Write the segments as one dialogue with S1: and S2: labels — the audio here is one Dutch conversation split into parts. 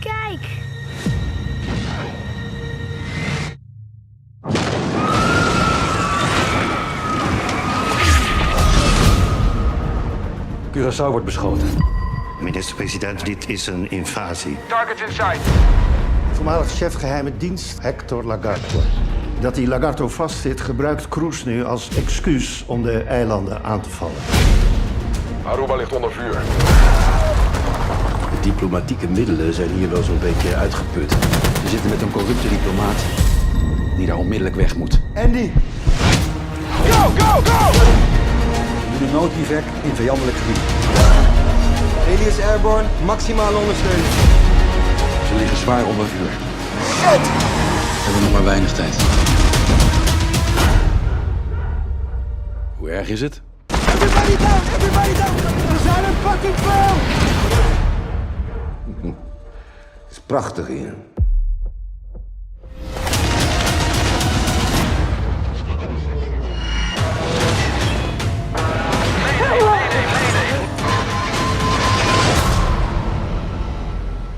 S1: Kijk!
S2: Curaçao wordt beschoten.
S3: Minister-president, dit is een invasie.
S4: Targets in sight.
S3: Voormalig chef geheime dienst Hector Lagarto. Dat die Lagarto vastzit, gebruikt Cruz nu als excuus om de eilanden aan te vallen.
S4: Aruba ligt onder vuur.
S5: De diplomatieke middelen zijn hier wel zo'n beetje uitgeput. We zitten met een corrupte diplomaat die daar onmiddellijk weg moet.
S2: Andy!
S4: Go, go, go!
S2: We doen een noodbivac in vijandelijk gebied.
S6: Alias Airborne, maximale ondersteuning.
S5: Ze liggen zwaar onder vuur. We hebben nog maar weinig tijd. Hoe erg is het?
S6: Everybody down, everybody down! We zijn een fucking veel!
S3: Het is prachtig hier.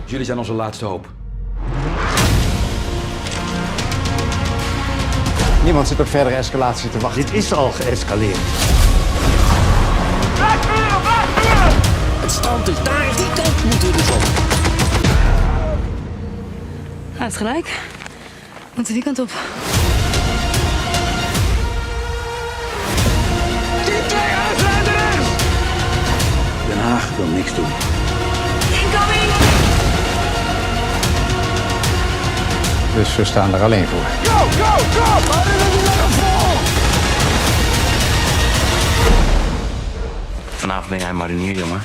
S5: Jullie zijn onze laatste hoop.
S6: Niemand zit op verdere escalatie te wachten.
S3: Dit is al geëscaleerd.
S7: Het strand is daar, die kant moeten we dus op.
S1: Hij heeft gelijk. We moeten die kant op.
S5: Den Haag wil niks doen.
S1: Incoming!
S6: Dus we staan er alleen voor.
S4: Go, go, go!
S7: Vanavond ben jij marinier, jongen.